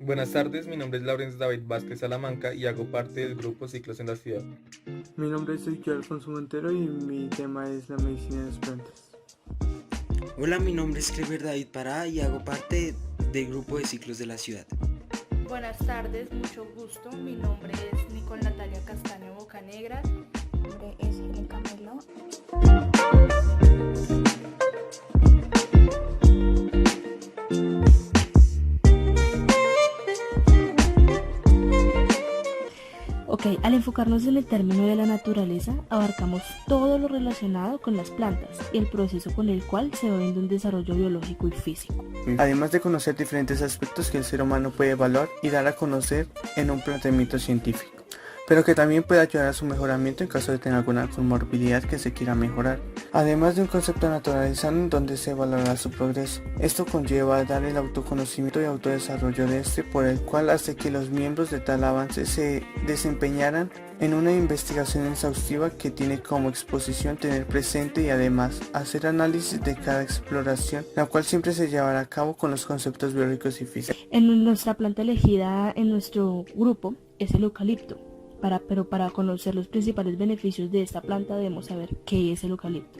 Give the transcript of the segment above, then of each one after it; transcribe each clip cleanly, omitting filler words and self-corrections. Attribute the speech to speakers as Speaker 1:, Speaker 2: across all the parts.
Speaker 1: Buenas tardes, mi nombre es Laurence David Vázquez Salamanca y hago parte del grupo Ciclos en la Ciudad.
Speaker 2: Mi nombre es Sergio Alfonso Montero y mi tema es la medicina de las plantas.
Speaker 3: Hola, mi nombre es Cleber David Pará y hago parte del grupo de Ciclos de la Ciudad.
Speaker 4: Buenas tardes, mucho gusto. Mi nombre es Nicole Natalia Castaño Bocanegra.
Speaker 5: Mi nombre es Helen Camelo.
Speaker 4: Al enfocarnos en el término de la naturaleza, abarcamos todo lo relacionado con las plantas y el proceso con el cual se va viendo un desarrollo biológico y físico.
Speaker 2: Además de conocer diferentes aspectos que el ser humano puede evaluar y dar a conocer en un planteamiento científico, pero que también puede ayudar a su mejoramiento en caso de tener alguna comorbilidad que se quiera mejorar. Además de un concepto naturalizado donde se valorará su progreso. Esto conlleva a dar el autoconocimiento y autodesarrollo de este, por el cual hace que los miembros de tal avance se desempeñaran en una investigación exhaustiva que tiene como exposición tener presente y además hacer análisis de cada exploración, la cual siempre se llevará a cabo con los conceptos biológicos y físicos.
Speaker 4: En nuestra planta elegida en nuestro grupo es el eucalipto. Pero para conocer los principales beneficios de esta planta debemos saber qué es el eucalipto.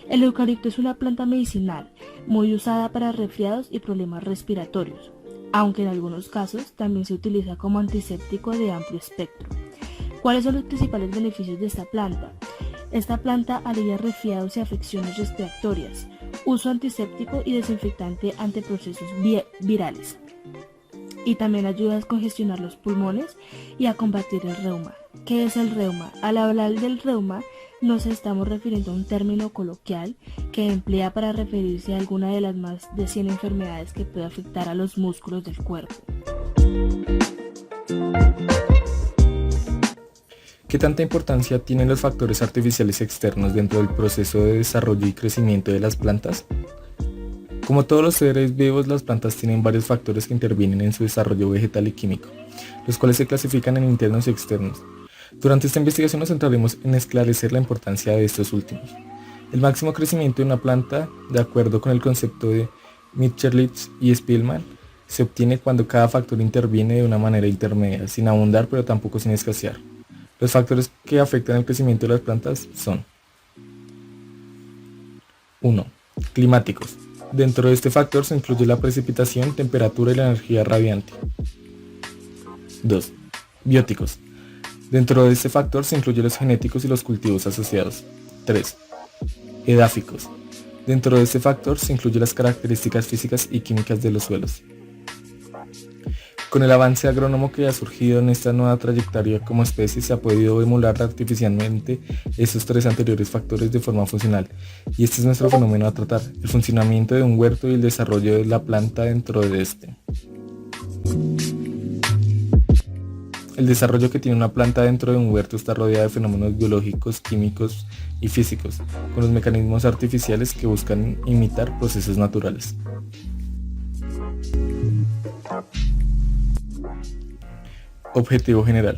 Speaker 4: El eucalipto es una planta medicinal muy usada para resfriados y problemas respiratorios, aunque en algunos casos también se utiliza como antiséptico de amplio espectro. ¿Cuáles son los principales beneficios de esta planta? Esta planta alivia resfriados y afecciones respiratorias, uso antiséptico y desinfectante ante procesos virales. Y también ayuda a descongestionar los pulmones y a combatir el reuma. ¿Qué es el reuma? Al hablar del reuma nos estamos refiriendo a un término coloquial que emplea para referirse a alguna de las más de 100 enfermedades que puede afectar a los músculos del cuerpo.
Speaker 1: ¿Qué tanta importancia tienen los factores artificiales externos dentro del proceso de desarrollo y crecimiento de las plantas? Como todos los seres vivos, las plantas tienen varios factores que intervienen en su desarrollo vegetal y químico, los cuales se clasifican en internos y externos. Durante esta investigación nos centraremos en esclarecer la importancia de estos últimos. El máximo crecimiento de una planta, de acuerdo con el concepto de Mitscherlich y Spielmann, se obtiene cuando cada factor interviene de una manera intermedia, sin abundar pero tampoco sin escasear. Los factores que afectan el crecimiento de las plantas son 1. Climáticos. Dentro de este factor se incluye la precipitación, temperatura y la energía radiante. 2. Bióticos. Dentro de este factor se incluyen los genéticos y los cultivos asociados. 3. Edáficos. Dentro de este factor se incluyen las características físicas y químicas de los suelos. Con el avance agrónomo que ha surgido en esta nueva trayectoria como especie, se ha podido emular artificialmente estos tres anteriores factores de forma funcional, y este es nuestro fenómeno a tratar, el funcionamiento de un huerto y el desarrollo de la planta dentro de este. El desarrollo que tiene una planta dentro de un huerto está rodeado de fenómenos biológicos, químicos y físicos, con los mecanismos artificiales que buscan imitar procesos naturales. Objetivo general: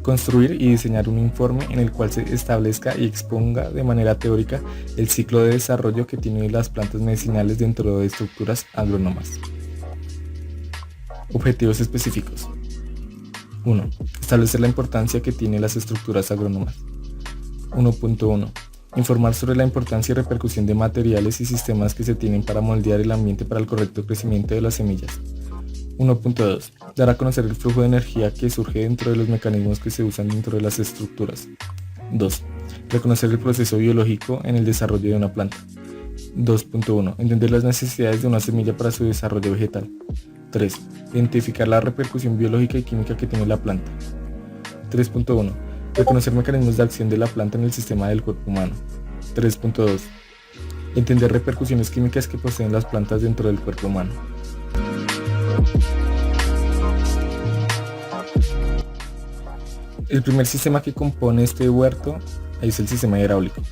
Speaker 1: construir y diseñar un informe en el cual se establezca y exponga de manera teórica el ciclo de desarrollo que tienen las plantas medicinales dentro de estructuras agrónomas. Objetivos específicos: 1. Establecer la importancia que tienen las estructuras agrónomas. 1.1. Informar sobre la importancia y repercusión de materiales y sistemas que se tienen para moldear el ambiente para el correcto crecimiento de las semillas. 1.2. Dar a conocer el flujo de energía que surge dentro de los mecanismos que se usan dentro de las estructuras. 2. Reconocer el proceso biológico en el desarrollo de una planta. 2.1. Entender las necesidades de una semilla para su desarrollo vegetal. 3. Identificar la repercusión biológica y química que tiene la planta. 3.1. Reconocer mecanismos de acción de la planta en el sistema del cuerpo humano. 3.2. Entender repercusiones químicas que poseen las plantas dentro del cuerpo humano. El primer sistema que compone este huerto es el sistema hidráulico.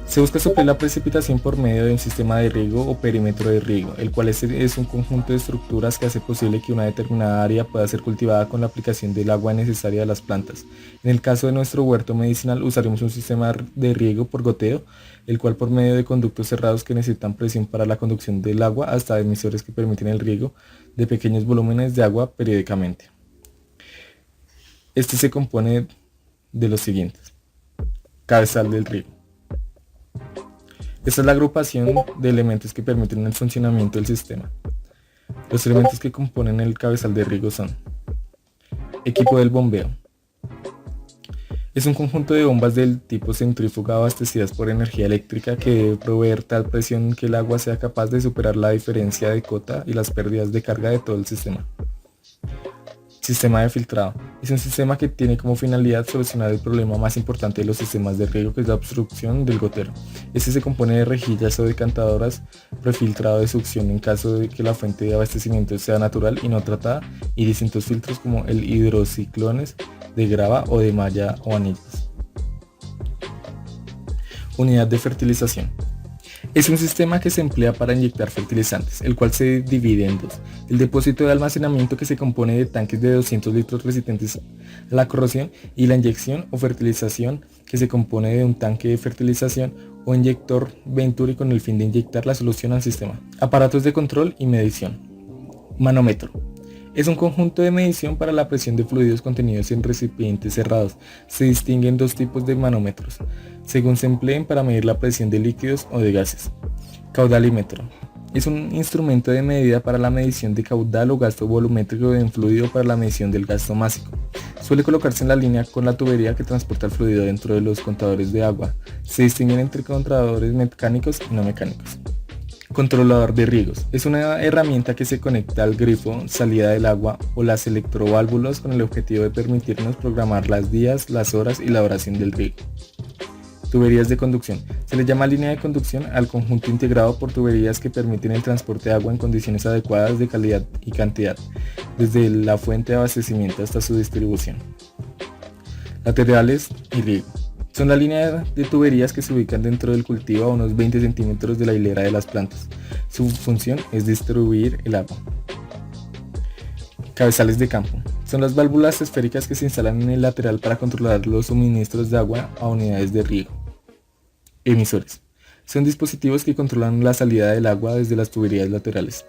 Speaker 1: Se busca suplir la precipitación por medio de un sistema de riego o perímetro de riego, el cual es un conjunto de estructuras que hace posible que una determinada área pueda ser cultivada con la aplicación del agua necesaria a las plantas. En el caso de nuestro huerto medicinal usaremos un sistema de riego por goteo, el cual por medio de conductos cerrados que necesitan presión para la conducción del agua hasta emisores que permiten el riego de pequeños volúmenes de agua periódicamente. Este se compone de los siguientes. Cabezal del riego. Esta es la agrupación de elementos que permiten el funcionamiento del sistema. Los elementos que componen el cabezal de riego son: equipo del bombeo. Es un conjunto de bombas del tipo centrífuga abastecidas por energía eléctrica que debe proveer tal presión que el agua sea capaz de superar la diferencia de cota y las pérdidas de carga de todo el sistema. Sistema de filtrado. Es un sistema que tiene como finalidad solucionar el problema más importante de los sistemas de riego, que es la obstrucción del gotero. Este se compone de rejillas o decantadoras, prefiltrado de succión en caso de que la fuente de abastecimiento sea natural y no tratada, y distintos filtros como el hidrociclones de grava o de malla o anillos. Unidad de fertilización. Es un sistema que se emplea para inyectar fertilizantes, el cual se divide en dos: el depósito de almacenamiento, que se compone de tanques de 200 litros resistentes a la corrosión, y la inyección o fertilización, que se compone de un tanque de fertilización o inyector Venturi con el fin de inyectar la solución al sistema. Aparatos de control y medición. Manómetro. Es un conjunto de medición para la presión de fluidos contenidos en recipientes cerrados. Se distinguen dos tipos de manómetros, según se empleen para medir la presión de líquidos o de gases. Caudalímetro. Es un instrumento de medida para la medición de caudal o gasto volumétrico de un fluido para la medición del gasto másico. Suele colocarse en la línea con la tubería que transporta el fluido dentro de los contadores de agua. Se distinguen entre contadores mecánicos y no mecánicos. Controlador de riegos. Es una herramienta que se conecta al grifo salida del agua o las electroválvulas con el objetivo de permitirnos programar las días, las horas y la duración del riego. Tuberías de conducción. Se le llama línea de conducción al conjunto integrado por tuberías que permiten el transporte de agua en condiciones adecuadas de calidad y cantidad, desde la fuente de abastecimiento hasta su distribución. Laterales y riego. Son la línea de tuberías que se ubican dentro del cultivo a unos 20 centímetros de la hilera de las plantas. Su función es distribuir el agua. Cabezales de campo. Son las válvulas esféricas que se instalan en el lateral para controlar los suministros de agua a unidades de riego. Emisores. Son dispositivos que controlan la salida del agua desde las tuberías laterales.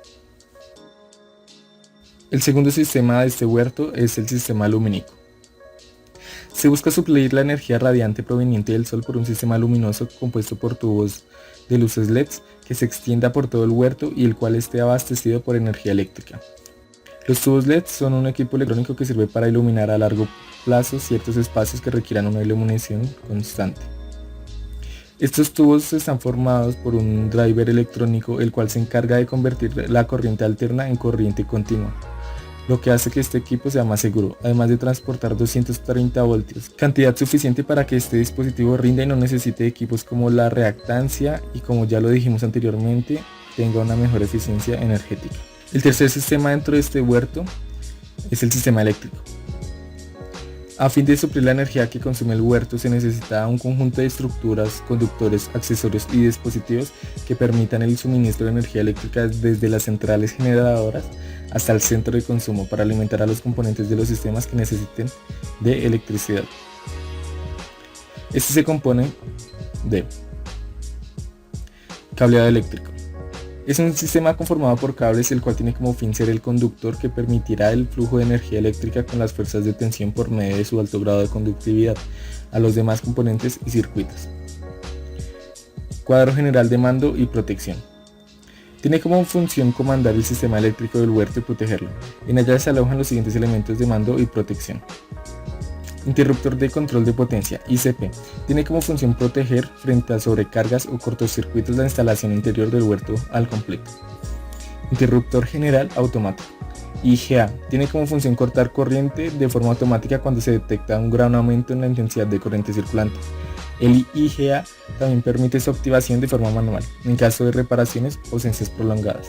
Speaker 1: El segundo sistema de este huerto es el sistema lumínico. Se busca suplir la energía radiante proveniente del sol por un sistema luminoso compuesto por tubos de luces LEDs que se extienda por todo el huerto y el cual esté abastecido por energía eléctrica. Los tubos LED son un equipo electrónico que sirve para iluminar a largo plazo ciertos espacios que requieran una iluminación constante. Estos tubos están formados por un driver electrónico, el cual se encarga de convertir la corriente alterna en corriente continua, lo que hace que este equipo sea más seguro, además de transportar 230 voltios, cantidad suficiente para que este dispositivo rinda y no necesite equipos como la reactancia y, como ya lo dijimos anteriormente, tenga una mejor eficiencia energética. El tercer sistema dentro de este huerto es el sistema eléctrico. A fin de suplir la energía que consume el huerto se necesita un conjunto de estructuras, conductores, accesorios y dispositivos que permitan el suministro de energía eléctrica desde las centrales generadoras hasta el centro de consumo para alimentar a los componentes de los sistemas que necesiten de electricidad. Este se compone de cableado eléctrico. Es un sistema conformado por cables, el cual tiene como fin ser el conductor que permitirá el flujo de energía eléctrica con las fuerzas de tensión por medio de su alto grado de conductividad a los demás componentes y circuitos. Cuadro general de mando y protección. Tiene como función comandar el sistema eléctrico del huerto y protegerlo. En ella se alojan los siguientes elementos de mando y protección. Interruptor de control de potencia, ICP. Tiene como función proteger frente a sobrecargas o cortocircuitos la instalación interior del huerto al completo. Interruptor general automático, IGA. Tiene como función cortar corriente de forma automática cuando se detecta un gran aumento en la intensidad de corriente circulante. El IGA también permite su activación de forma manual, en caso de reparaciones o ausencias prolongadas.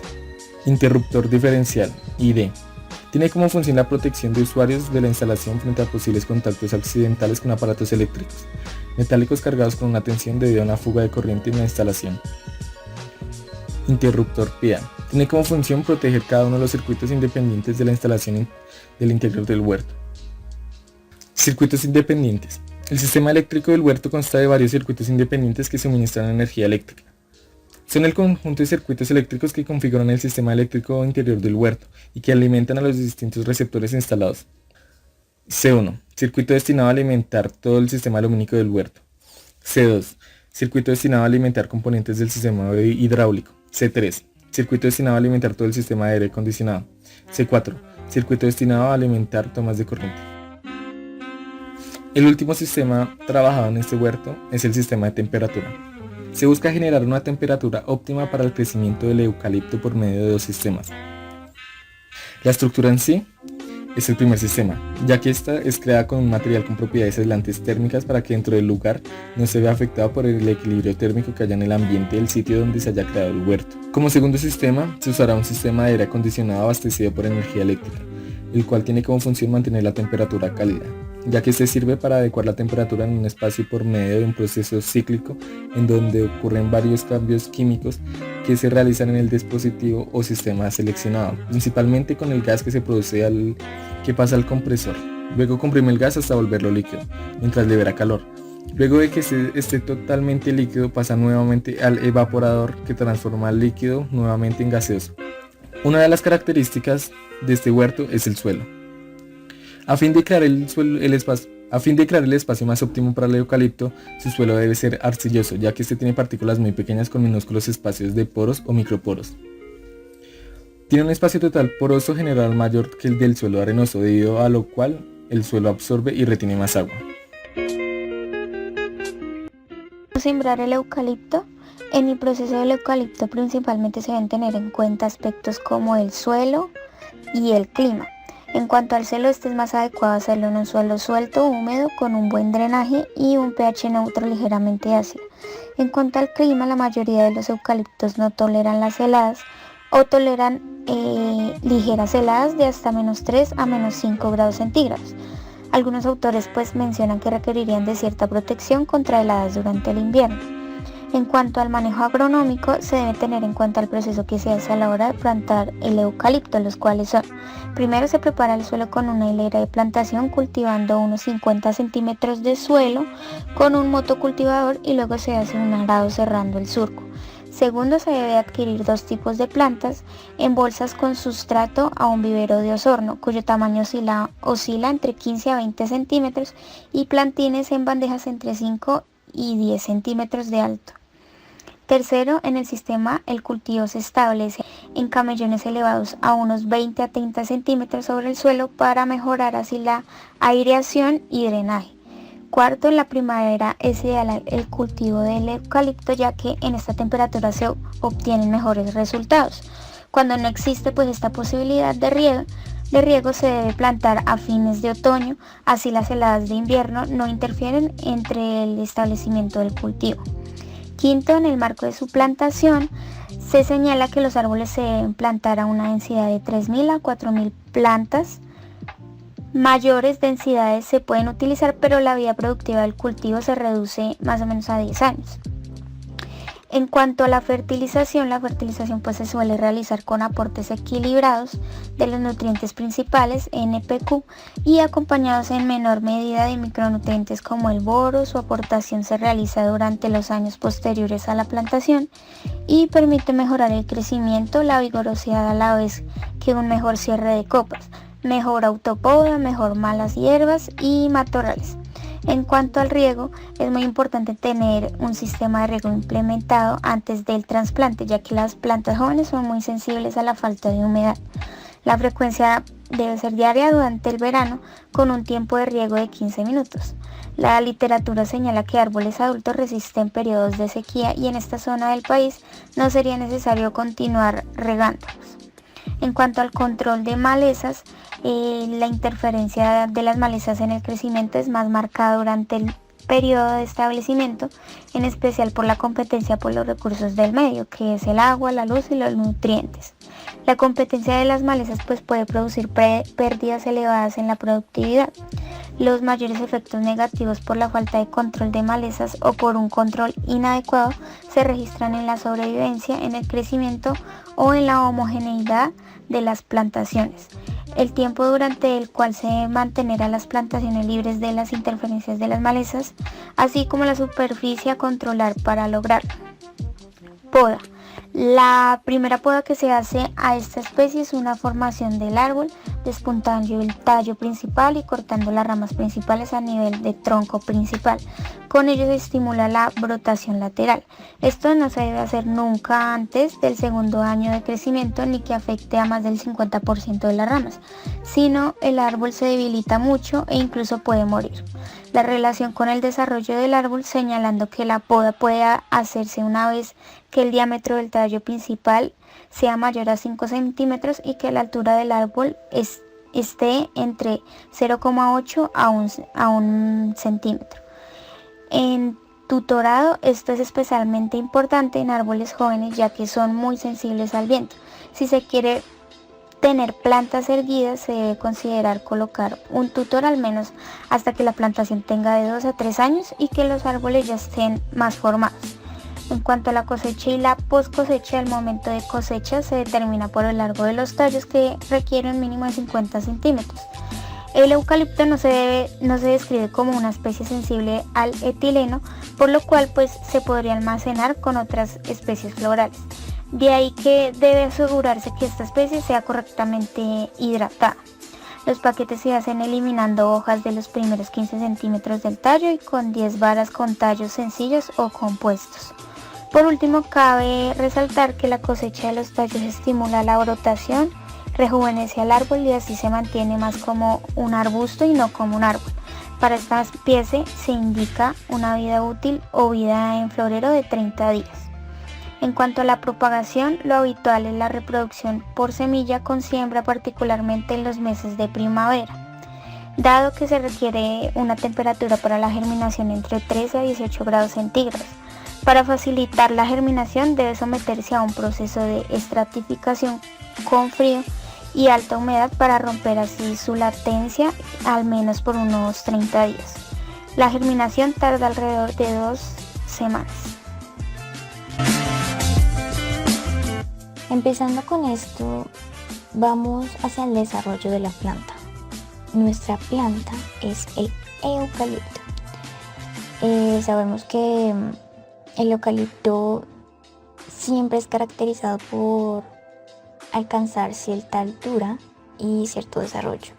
Speaker 1: Interruptor diferencial, ID. Tiene como función la protección de usuarios de la instalación frente a posibles contactos accidentales con aparatos eléctricos, metálicos cargados con una tensión debido a una fuga de corriente en la instalación. Interruptor PIA. Tiene como función proteger cada uno de los circuitos independientes de la instalación del interior del huerto. Circuitos independientes. El sistema eléctrico del huerto consta de varios circuitos independientes que suministran energía eléctrica. Son el conjunto de circuitos eléctricos que configuran el sistema eléctrico interior del huerto y que alimentan a los distintos receptores instalados. C1. Circuito destinado a alimentar todo el sistema lumínico del huerto. C2. Circuito destinado a alimentar componentes del sistema hidráulico. C3. Circuito destinado a alimentar todo el sistema de aire acondicionado. C4. Circuito destinado a alimentar tomas de corriente. El último sistema trabajado en este huerto es el sistema de temperatura. Se busca generar una temperatura óptima para el crecimiento del eucalipto por medio de dos sistemas. La estructura en sí es el primer sistema, ya que esta es creada con un material con propiedades aislantes térmicas para que dentro del lugar no se vea afectado por el equilibrio térmico que haya en el ambiente del sitio donde se haya creado el huerto. Como segundo sistema, se usará un sistema de aire acondicionado abastecido por energía eléctrica, el cual tiene como función mantener la temperatura cálida, ya que este sirve para adecuar la temperatura en un espacio por medio de un proceso cíclico en donde ocurren varios cambios químicos que se realizan en el dispositivo o sistema seleccionado, principalmente con el gas que se produce que pasa al compresor. Luego comprime el gas hasta volverlo líquido, mientras libera calor. Luego de que esté totalmente líquido, pasa nuevamente al evaporador que transforma el líquido nuevamente en gaseoso. Una de las características de este huerto es el suelo. A fin de crear el espacio más óptimo para el eucalipto, su suelo debe ser arcilloso, ya que este tiene partículas muy pequeñas con minúsculos espacios de poros o microporos. Tiene un espacio total poroso general mayor que el del suelo arenoso, debido a lo cual el suelo absorbe y retiene más agua.
Speaker 5: Sembrar el eucalipto. En el proceso del eucalipto principalmente se deben tener en cuenta aspectos como el suelo y el clima. En cuanto al suelo, este es más adecuado hacerlo en un suelo suelto, húmedo, con un buen drenaje y un pH neutro ligeramente ácido. En cuanto al clima, la mayoría de los eucaliptos no toleran las heladas o toleran ligeras heladas de hasta -3 a -5 grados centígrados. Algunos autores mencionan que requerirían de cierta protección contra heladas durante el invierno. En cuanto al manejo agronómico, se debe tener en cuenta el proceso que se hace a la hora de plantar el eucalipto, los cuales son: primero se prepara el suelo con una hilera de plantación cultivando unos 50 centímetros de suelo con un motocultivador y luego se hace un arado cerrando el surco. Segundo, se debe adquirir dos tipos de plantas en bolsas con sustrato a un vivero de Osorno, cuyo tamaño oscila entre 15 a 20 centímetros, y plantines en bandejas entre 5 y 10 centímetros de alto. Tercero, en el sistema el cultivo se establece en camellones elevados a unos 20 a 30 centímetros sobre el suelo para mejorar así la aireación y drenaje. Cuarto, en la primavera es ideal el cultivo del eucalipto, ya que en esta temperatura se obtienen mejores resultados. Cuando no existe esta posibilidad de riego se debe plantar a fines de otoño, así las heladas de invierno no interfieren entre el establecimiento del cultivo. Quinto, en el marco de su plantación, se señala que los árboles se deben plantar a una densidad de 3.000 a 4.000 plantas. Mayores densidades se pueden utilizar, pero la vida productiva del cultivo se reduce más o menos a 10 años. En cuanto a la fertilización se suele realizar con aportes equilibrados de los nutrientes principales, NPK, y acompañados en menor medida de micronutrientes como el boro. Su aportación se realiza durante los años posteriores a la plantación y permite mejorar el crecimiento, la vigorosidad a la vez que un mejor cierre de copas, mejor autopoda, mejor malas hierbas y matorrales. En cuanto al riego, es muy importante tener un sistema de riego implementado antes del trasplante, ya que las plantas jóvenes son muy sensibles a la falta de humedad. La frecuencia debe ser diaria durante el verano, con un tiempo de riego de 15 minutos. La literatura señala que árboles adultos resisten periodos de sequía y en esta zona del país no sería necesario continuar regándolos. En cuanto al control de malezas, la interferencia de las malezas en el crecimiento es más marcada durante el periodo de establecimiento, en especial por la competencia por los recursos del medio, que es el agua, la luz y los nutrientes. La competencia de las malezas pues puede producir pérdidas elevadas en la productividad. Los mayores efectos negativos por la falta de control de malezas o por un control inadecuado se registran en la sobrevivencia, en el crecimiento o en la homogeneidad de las plantaciones. El tiempo durante el cual se debe mantener a las plantaciones libres de las interferencias de las malezas, así como la superficie a controlar para lograrlo. Poda. La primera poda que se hace a esta especie es una formación del árbol, despuntando el tallo principal y cortando las ramas principales a nivel de tronco principal. Con ello se estimula la brotación lateral. Esto no se debe hacer nunca antes del segundo año de crecimiento ni que afecte a más del 50% de las ramas, sino el árbol se debilita mucho e incluso puede morir. La relación con el desarrollo del árbol, señalando que la poda puede hacerse una vez que el diámetro del tallo principal sea mayor a 5 centímetros y que la altura del árbol esté entre 0,8 a 1 centímetro. En tutorado esto es especialmente importante en árboles jóvenes ya que son muy sensibles al viento. Si se quiere tener plantas erguidas se debe considerar colocar un tutor al menos hasta que la plantación tenga de 2 a 3 años y que los árboles ya estén más formados. En cuanto a la cosecha y la post cosecha, el momento de cosecha se determina por el largo de los tallos que requiere un mínimo de 50 centímetros. El eucalipto no se describe como una especie sensible al etileno, por lo cual pues se podría almacenar con otras especies florales. De ahí que debe asegurarse que esta especie sea correctamente hidratada. Los paquetes se hacen eliminando hojas de los primeros 15 centímetros del tallo y con 10 varas con tallos sencillos o compuestos. Por último, cabe resaltar que la cosecha de los tallos estimula la brotación, rejuvenece al árbol y así se mantiene más como un arbusto y no como un árbol. Para esta especie se indica una vida útil o vida en florero de 30 días. En cuanto a la propagación, lo habitual es la reproducción por semilla con siembra particularmente en los meses de primavera, dado que se requiere una temperatura para la germinación entre 13 a 18 grados centígrados. Para facilitar la germinación debe someterse a un proceso de estratificación con frío y alta humedad para romper así su latencia al menos por unos 30 días. La germinación tarda alrededor de 2 semanas.
Speaker 6: Empezando con esto, vamos hacia el desarrollo de la planta. Nuestra planta es el eucalipto. Sabemos que el eucalipto siempre es caracterizado por alcanzar cierta altura y cierto desarrollo.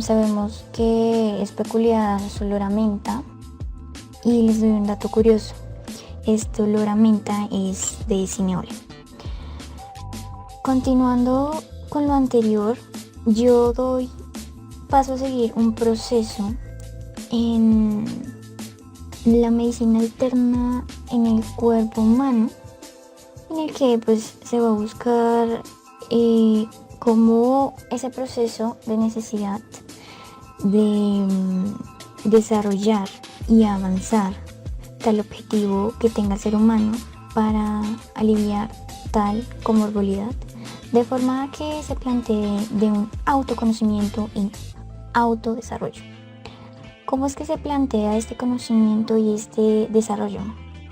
Speaker 6: Sabemos que es peculiar su loramenta y les doy un dato curioso. Esta loramenta es de cineole. Continuando con lo anterior, yo paso a seguir un proceso en la medicina alterna en el cuerpo humano, en el que pues se va a buscar cómo ese proceso de necesidad de desarrollar y avanzar tal objetivo que tenga el ser humano para aliviar tal comorbilidad, de forma que se plantee de un autoconocimiento y autodesarrollo. ¿Cómo es que se plantea este conocimiento y este desarrollo?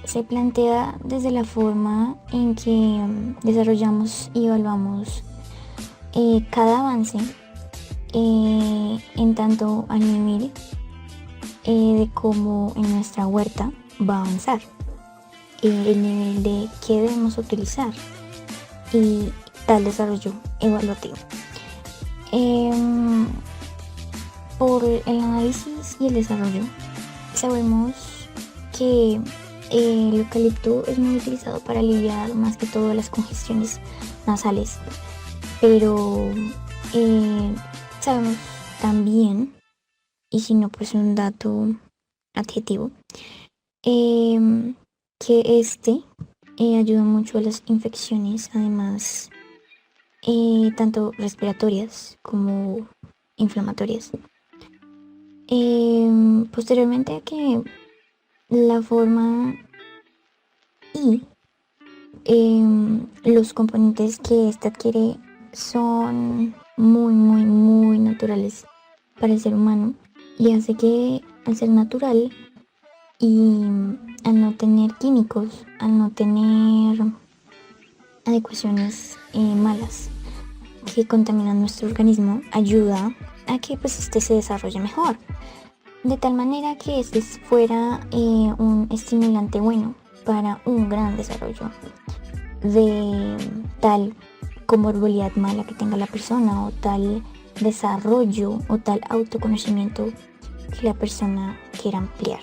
Speaker 6: Se plantea desde la forma en que desarrollamos y evaluamos cada avance en tanto al nivel de cómo en nuestra huerta va a avanzar, el nivel de qué debemos utilizar y tal desarrollo evaluativo. Por el análisis y el desarrollo sabemos que el eucalipto es muy utilizado para aliviar más que todo las congestiones nasales, pero sabemos también, y si no pues un dato adjetivo, que ayuda mucho a las infecciones, además tanto respiratorias como inflamatorias. Posteriormente a que la forma y Los componentes que éste adquiere son muy naturales para el ser humano, y hace que, al ser natural y al no tener químicos, al no tener adecuaciones malas que contaminan nuestro organismo, ayuda a que pues este se desarrolle mejor, de tal manera que este fuera un estimulante bueno para un gran desarrollo de tal comorbilidad mala que tenga la persona, o tal desarrollo o tal autoconocimiento que la persona quiera ampliar.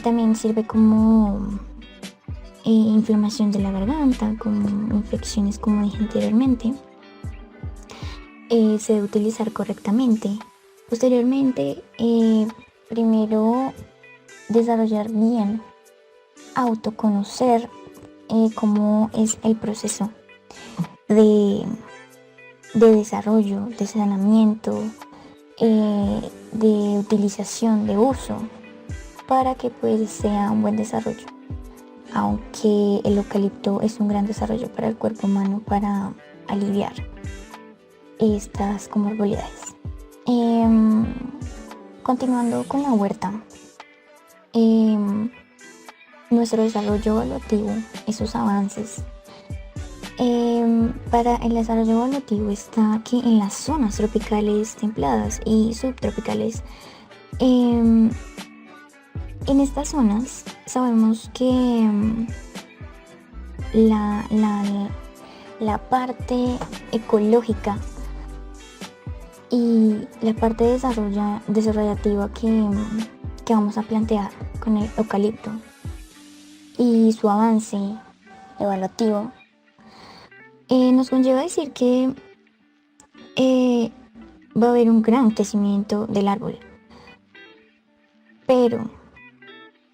Speaker 6: También sirve como inflamación de la garganta, como infecciones, como dije anteriormente. Se debe utilizar correctamente. Posteriormente, primero desarrollar bien, autoconocer cómo es el proceso de desarrollo, de saneamiento, de utilización, de uso, para que pues sea un buen desarrollo. Aunque el eucalipto es un gran desarrollo para el cuerpo humano para aliviar estas comorbilidades. Continuando con la huerta, nuestro desarrollo evolutivo, esos avances. Para el desarrollo evolutivo está que en las zonas tropicales templadas y subtropicales, en estas zonas sabemos que la parte ecológica y la parte desarrollativa que vamos a plantear con el eucalipto y su avance evaluativo nos conlleva a decir que va a haber un gran crecimiento del árbol, pero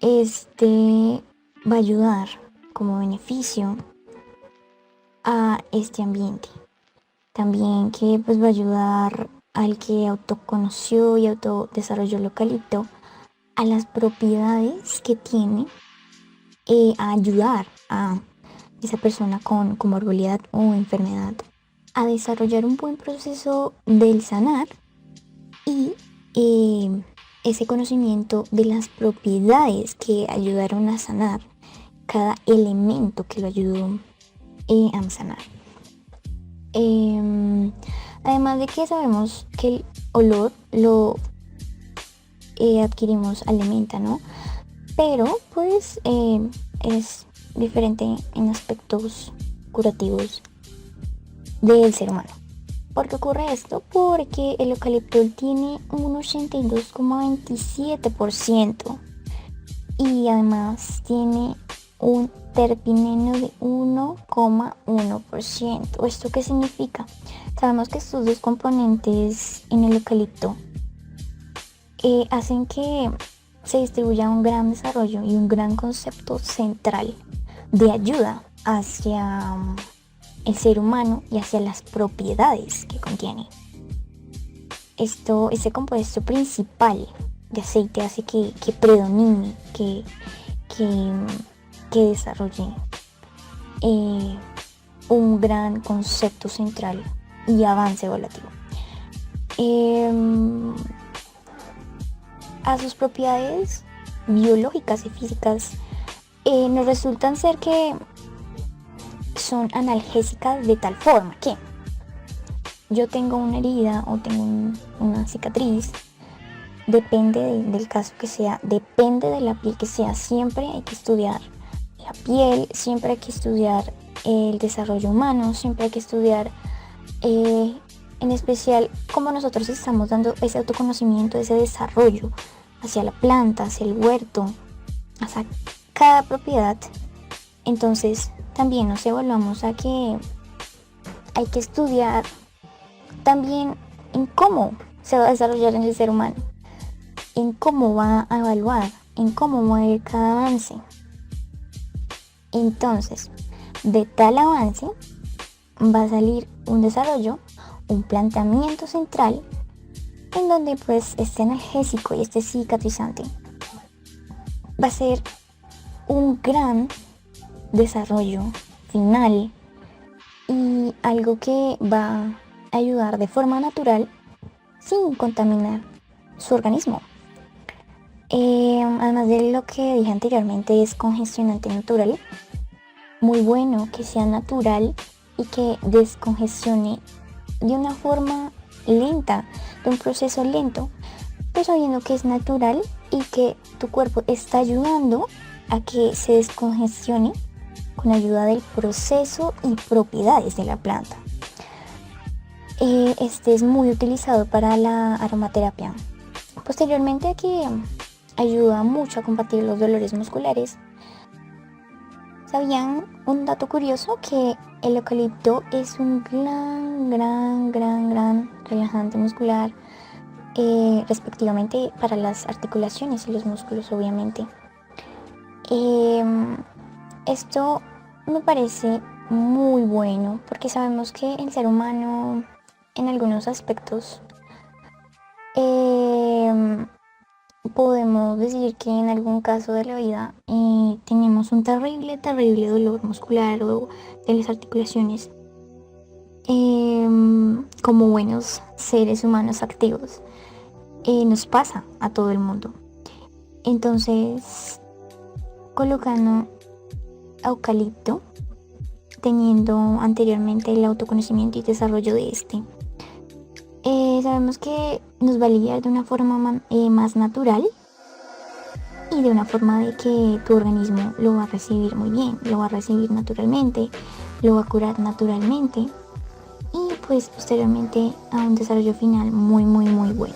Speaker 6: este va a ayudar como beneficio a este ambiente. También que pues va a ayudar al que autoconoció y autodesarrolló el eucalipto a las propiedades que tiene, a ayudar a esa persona con comorbilidad o enfermedad a desarrollar un buen proceso del sanar, y ese conocimiento de las propiedades que ayudaron a sanar cada elemento que lo ayudó a sanar. Además de que sabemos que el olor lo adquirimos alimenta, ¿no? Pero pues es diferente en aspectos curativos del ser humano. ¿Por qué ocurre esto? Porque el eucalipto tiene un 82,27% y además tiene un terpineno de 1,1%. ¿Esto qué significa? Sabemos que estos dos componentes en el eucalipto hacen que se distribuya un gran desarrollo y un gran concepto central de ayuda hacia el ser humano y hacia las propiedades que contiene. Este compuesto principal de aceite hace que predomine, que desarrolle un gran concepto central y avance evolutivo. A sus propiedades biológicas y físicas nos resultan ser que son analgésicas, de tal forma que yo tengo una herida o tengo una cicatriz, depende del caso que sea, depende de la piel que sea, siempre hay que estudiar la piel, siempre hay que estudiar el desarrollo humano, siempre hay que estudiar en especial cómo nosotros estamos dando ese autoconocimiento, ese desarrollo hacia la planta, hacia el huerto, hacia cada propiedad. Entonces también nos evaluamos a que hay que estudiar también en cómo se va a desarrollar en el ser humano, en cómo va a evaluar, en cómo va a ir cada avance. Entonces, de tal avance va a salir un desarrollo, un planteamiento central en donde pues este analgésico y este cicatrizante va a ser un gran desarrollo final y algo que va a ayudar de forma natural sin contaminar su organismo. Además de lo que dije anteriormente, es congestionante natural. Muy bueno que sea natural y que descongestione de una forma lenta, de un proceso lento, pues sabiendo que es natural y que tu cuerpo está ayudando a que se descongestione con ayuda del proceso y propiedades de la planta. Este es muy utilizado para la aromaterapia. Posteriormente a que ayuda mucho a combatir los dolores musculares. ¿Sabían un dato curioso? Que el eucalipto es un gran relajante muscular, respectivamente para las articulaciones y los músculos, obviamente. Esto me parece muy bueno porque sabemos que el ser humano en algunos aspectos podemos decir que en algún caso de la vida tenemos un terrible dolor muscular o de las articulaciones, como buenos seres humanos activos. Nos pasa a todo el mundo. Entonces, colocando eucalipto, teniendo anteriormente el autoconocimiento y desarrollo de este, sabemos que nos va a aliviar de una forma más natural y de una forma de que tu organismo lo va a recibir muy bien, lo va a recibir naturalmente, lo va a curar naturalmente y pues posteriormente a un desarrollo final muy bueno.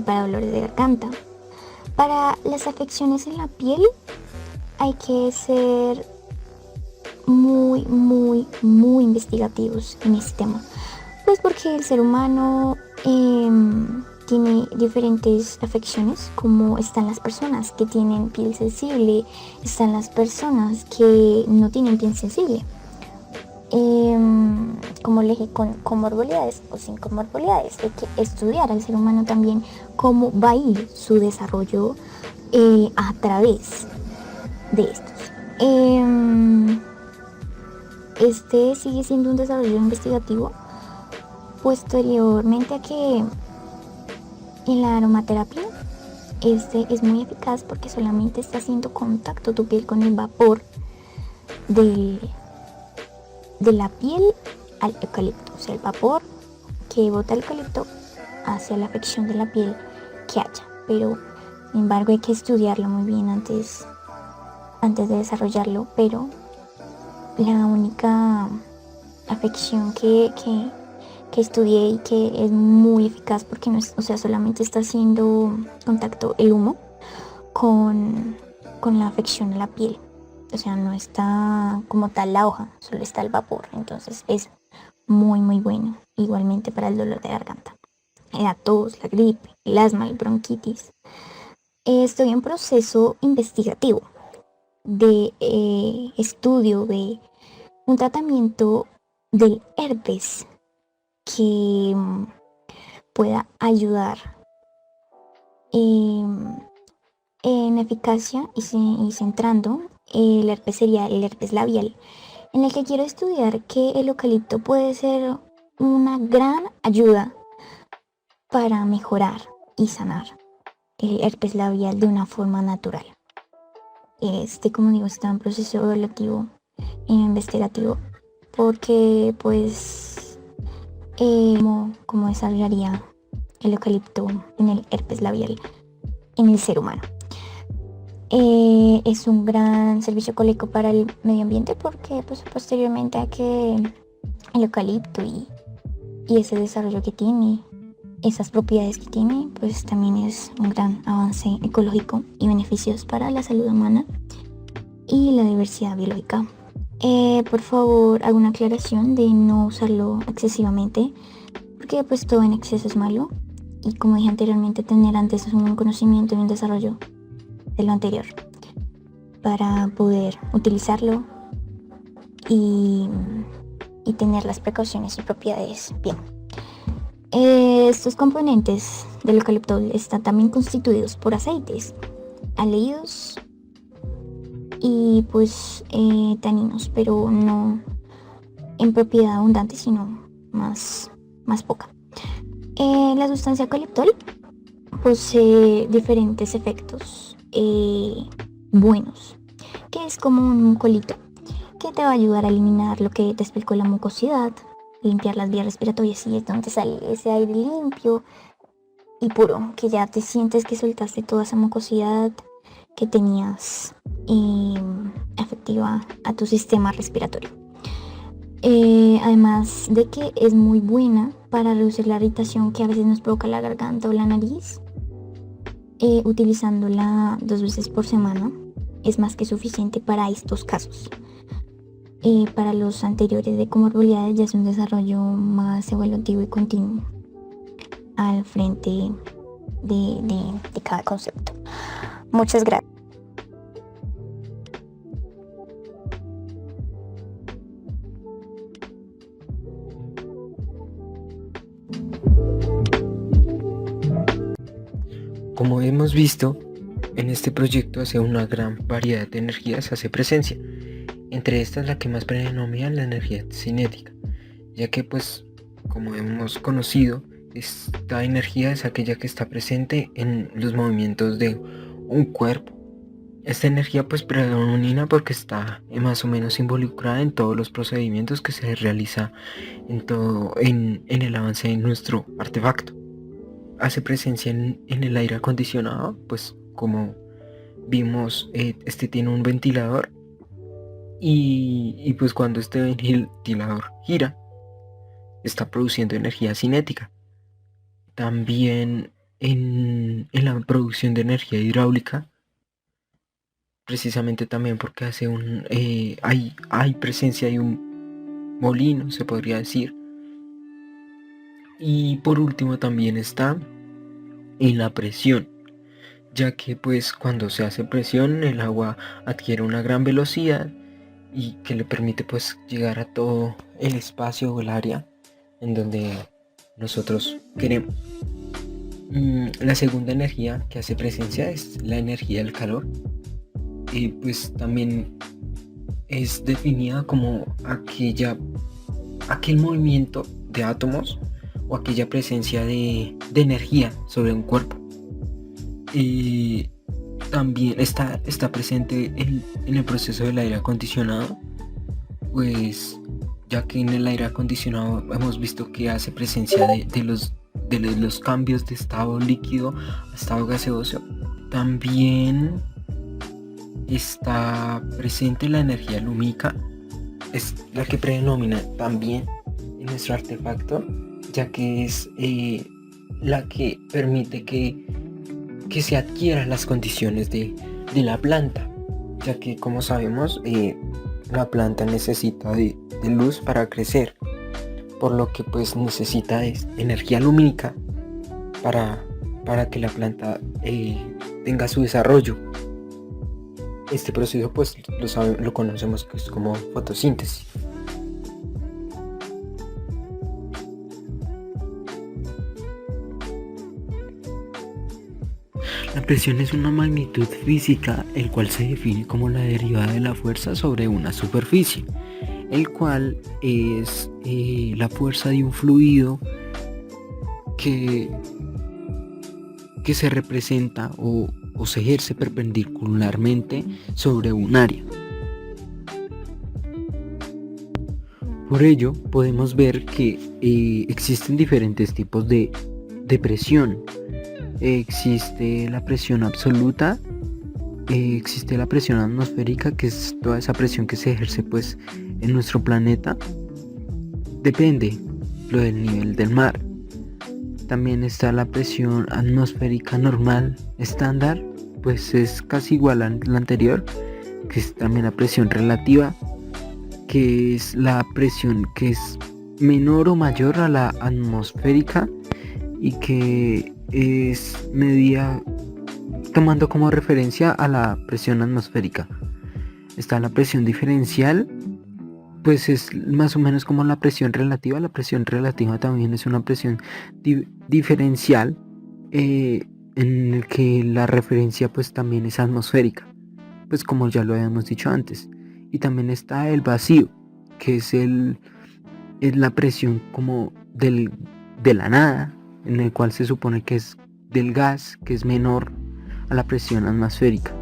Speaker 6: Para dolores de garganta, para las afecciones en la piel, hay que ser muy investigativos en este tema. Pues porque el ser humano tiene diferentes afecciones, como están las personas que tienen piel sensible, están las personas que no tienen piel sensible, como le dije, con comorbilidades o sin comorbilidades. Hay que estudiar al ser humano también cómo va a ir su desarrollo a través de estos. Este sigue siendo un desarrollo investigativo posteriormente a que en la aromaterapia este es muy eficaz porque solamente está haciendo contacto tu piel con el vapor de la piel al eucalipto, o sea, el vapor que bota el eucalipto hacia la afección de la piel que haya. Pero sin embargo hay que estudiarlo muy bien antes de desarrollarlo. Pero la única afección que estudié y que es muy eficaz porque no es, o sea, solamente está haciendo contacto el humo con la afección a la piel, o sea, no está como tal la hoja, solo está el vapor. Entonces es muy bueno, igualmente para el dolor de garganta, la tos, la gripe, el asma, el bronquitis. Estoy en proceso investigativo de estudio de un tratamiento del herpes que pueda ayudar en eficacia y centrando el herpes sería el herpes labial, en el que quiero estudiar que el eucalipto puede ser una gran ayuda para mejorar y sanar el herpes labial de una forma natural. Como digo, está en proceso evaluativo e investigativo porque pues cómo desarrollaría el eucalipto en el herpes labial en el ser humano. Es un gran servicio ecológico para el medio ambiente porque pues posteriormente a que el eucalipto y ese desarrollo que tiene, esas propiedades que tiene, pues también es un gran avance ecológico y beneficios para la salud humana y la diversidad biológica. Por favor, hago una aclaración de no usarlo excesivamente porque pues todo en exceso es malo, y como dije anteriormente, tener antes un conocimiento y un desarrollo de lo anterior para poder utilizarlo y tener las precauciones y propiedades bien. Estos componentes del eucalipto están también constituidos por aceites, aldehídos y pues taninos, pero no en propiedad abundante, sino más poca. La sustancia eucaliptol posee diferentes efectos buenos, que es como un mucolito que te va a ayudar a eliminar lo que te explicó, la mucosidad, limpiar las vías respiratorias, y es donde sale ese aire limpio y puro, que ya te sientes que soltaste toda esa mucosidad que tenías afectiva a tu sistema respiratorio. Además de que es muy buena para reducir la irritación que a veces nos provoca la garganta o la nariz, utilizándola 2 veces por semana es más que suficiente para estos casos. Para los anteriores de comorbilidades ya es un desarrollo más evolutivo y continuo al frente de cada concepto. Muchas gracias.
Speaker 3: Como hemos visto, en este proyecto hace una gran variedad de energías hace presencia. Entre estas la que más predomina es la energía cinética, ya que pues como hemos conocido, esta energía es aquella que está presente en los movimientos de un cuerpo. Esta energía pues predomina porque está más o menos involucrada en todos los procedimientos que se realiza en el avance de nuestro artefacto. Hace presencia en el aire acondicionado, pues como vimos, este tiene un ventilador y pues cuando este ventilador gira está produciendo energía cinética. También en la producción de energía hidráulica, precisamente también porque hace hay presencia de un molino, se podría decir. Y por último también está en la presión, ya que pues cuando se hace presión el agua adquiere una gran velocidad y que le permite pues llegar a todo el espacio o el área en donde nosotros queremos. La segunda energía que hace presencia es la energía del calor, y pues también es definida como aquel movimiento de átomos o aquella presencia de energía sobre un cuerpo. Y también está presente en el proceso del aire acondicionado, pues ya que en el aire acondicionado hemos visto que hace presencia de los cambios de estado líquido a estado gaseoso. También está presente la energía lumínica, es la que predomina también en nuestro artefacto, ya que es la que permite que se adquieran las condiciones de la planta, ya que como sabemos la planta necesita de luz para crecer, por lo que pues necesita de energía lumínica para que la planta tenga su desarrollo. Este proceso pues lo conocemos que es como fotosíntesis. La presión es una magnitud física, el cual se define como la derivada de la fuerza sobre una superficie, el cual es la fuerza de un fluido que se representa o se ejerce perpendicularmente sobre un área. Por ello podemos ver que existen diferentes tipos de presión. Existe la presión absoluta, existe la presión atmosférica, que es toda esa presión que se ejerce pues en nuestro planeta, depende lo del nivel del mar. También está la presión atmosférica normal estándar, pues es casi igual a la anterior, que es también la presión relativa, que es la presión que es menor o mayor a la atmosférica y que es medida tomando como referencia a la presión atmosférica. Está la presión diferencial, pues es más o menos como la presión relativa. La presión relativa también es una presión diferencial en el que la referencia pues también es atmosférica. pues como ya lo habíamos dicho antes. Y también está el vacío, que es la presión como de la nada, en el cual se supone que es del gas, que es menor a la presión atmosférica.